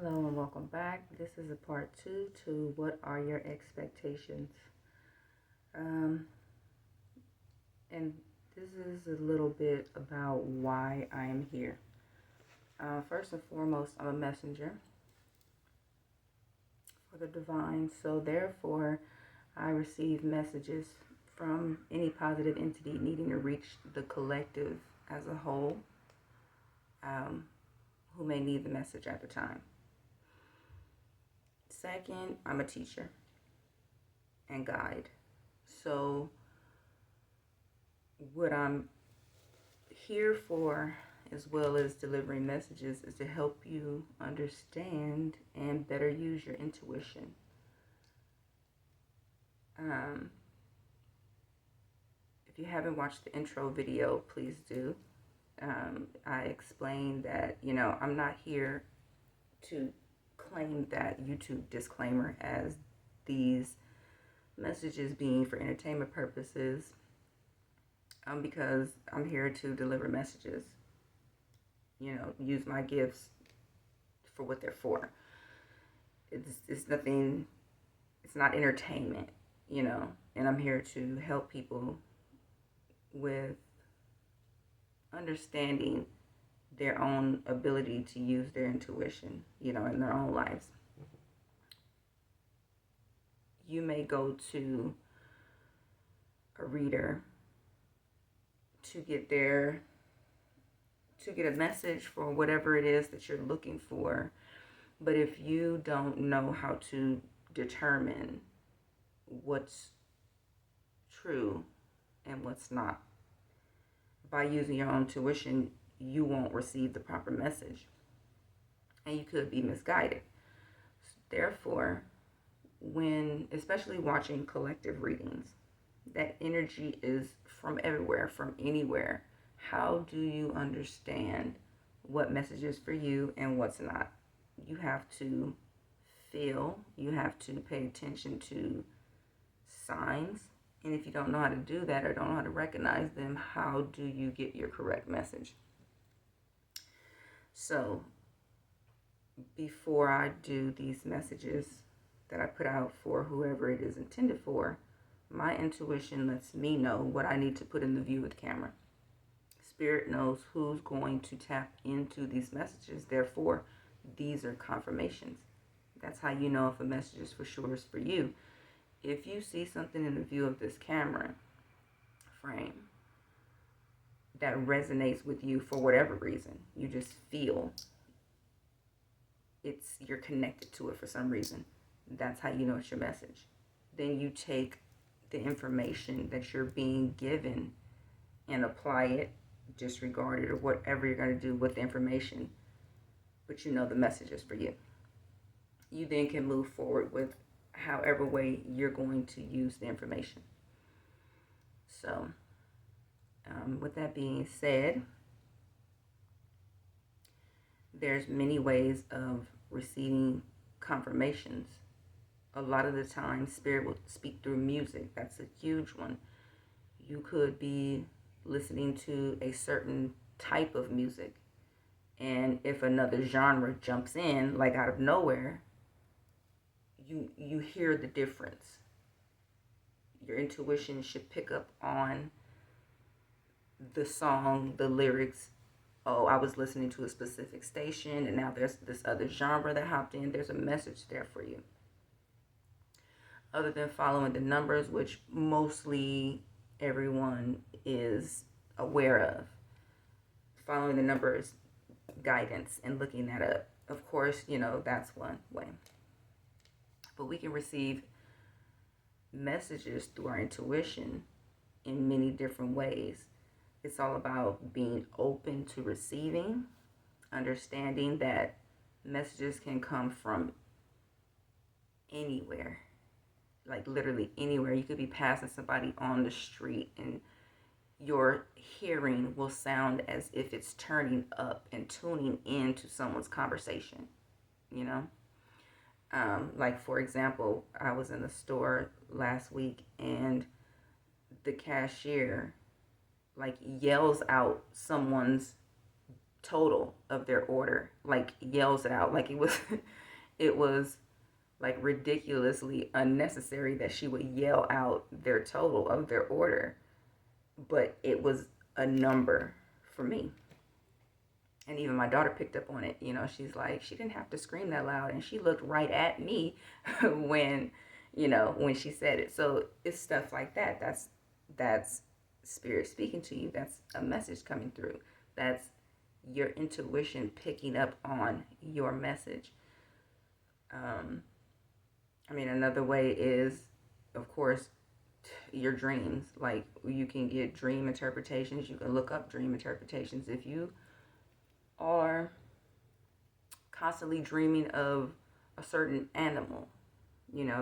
Hello and welcome back. This is a part two to what are your expectations? Um, and this is a little bit about why I am here. First and foremost, I'm a messenger for the divine, so therefore, I receive messages from any positive entity needing to reach the collective as a whole, um, who may need the message at the time. Second, I'm a teacher and guide. So, what I'm here for, as well as delivering messages, is to help you understand and better use your intuition. Um, if you haven't watched the intro video, please do. I explained that, I'm not here to claim that YouTube disclaimer as these messages being for entertainment purposes, because I'm here to deliver messages, use my gifts for what they're for. It's nothing, it's not entertainment, and I'm here to help people with understanding their own ability to use their intuition, in their own lives. You may go to a reader to get a message for whatever it is that you're looking for. But if you don't know how to determine what's true and what's not, by using your own tuition, you won't receive the proper message. And you could be misguided. Therefore, when, especially watching collective readings, that energy is from everywhere, from anywhere. How do you understand what message is for you and what's not? You have to feel, you have to pay attention to signs. And if you don't know how to do that or don't know how to recognize them, how do you get your correct message? So, before I do these messages that I put out for whoever it is intended for, my intuition lets me know what I need to put in the view of the camera. Spirit knows who's going to tap into these messages. Therefore, these are confirmations. That's how you know if a message is for sure is for you. If you see something in the view of this camera frame that resonates with you for whatever reason, you just feel you're connected to it for some reason, that's how you know it's your message. Then you take the information that you're being given and apply it, disregard it, or whatever you're going to do with the information, but you know the message is for you. You then can move forward with however way you're going to use the information. So, with that being said, there's many ways of receiving confirmations. A lot of the time, Spirit will speak through music. That's a huge one. You could be listening to a certain type of music, and if another genre jumps in, like out of nowhere, you hear the difference. Your intuition should pick up on the song, the lyrics. Oh, I was listening to a specific station, and now there's this other genre that hopped in. There's a message there for you. Other than following the numbers, which mostly everyone is aware of, following the numbers guidance and looking that up. Of course, that's one way. But we can receive messages through our intuition in many different ways. It's all about being open to receiving, understanding that messages can come from anywhere, like literally anywhere. You could be passing somebody on the street and your hearing will sound as if it's turning up and tuning into someone's conversation, like, for example, I was in the store last week and the cashier yells out someone's total of their order, like yells it out. Like it was, it was like ridiculously unnecessary that she would yell out their total of their order, but it was a number for me. And even my daughter picked up on it. You know, she's like, she didn't have to scream that loud, and she looked right at me when, when she said it. So it's stuff like that. That's spirit speaking to you. That's a message coming through. That's your intuition picking up on your message. Another way is, of course, your dreams. Like, you can get dream interpretations. You can look up dream interpretations. If you are constantly dreaming of a certain animal,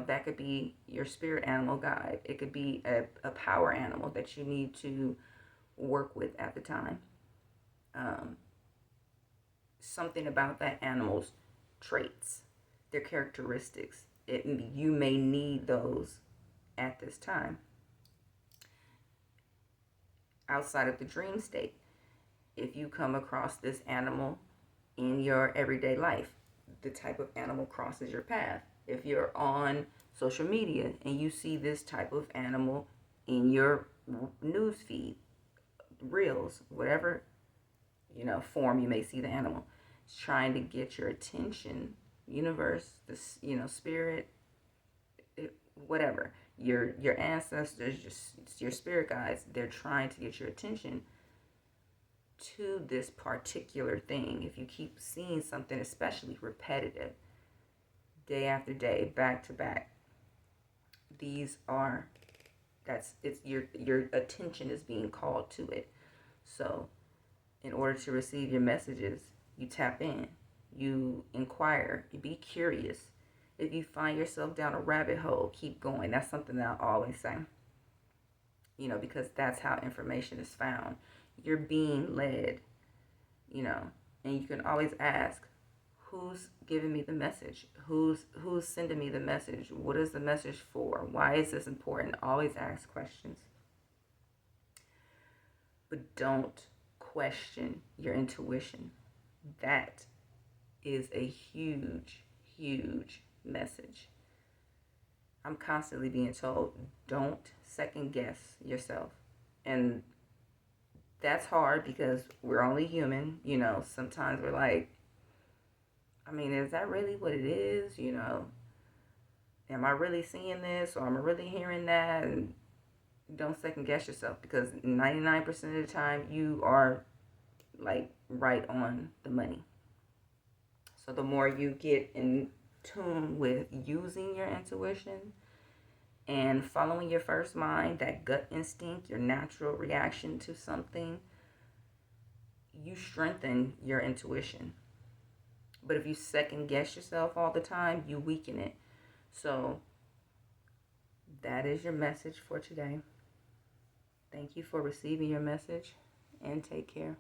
that could be your spirit animal guide. It could be a power animal that you need to work with at the time. Something about that animal's traits, their characteristics. You may need those at this time. Outside of the dream state, if you come across this animal in your everyday life, the type of animal crosses your path. If you're on social media and you see this type of animal in your news feed, reels, whatever, form you may see the animal, it's trying to get your attention. Universe, this, spirit, whatever, your ancestors, your spirit guides, they're trying to get your attention to this particular thing. If you keep seeing something, especially repetitive, day after day, back to back, your attention is being called to it. So in order to receive your messages, you tap in, you inquire, you be curious. If you find yourself down a rabbit hole, keep going. That's something that I always say, because that's how information is found. You're being led, and you can always ask, who's giving me the message? Who's sending me the message? What is the message for? Why is this important? Always ask questions. But don't question your intuition. That is a huge, huge message. I'm constantly being told, don't second guess yourself. And that's hard because we're only human. Sometimes we're like, is that really what it is? Am I really seeing this, or am I really hearing that? And don't second guess yourself, because 99% of the time you are like right on the money. So the more you get in tune with using your intuition and following your first mind, that gut instinct, your natural reaction to something, you strengthen your intuition. But if you second guess yourself all the time, you weaken it. So that is your message for today. Thank you for receiving your message, and take care.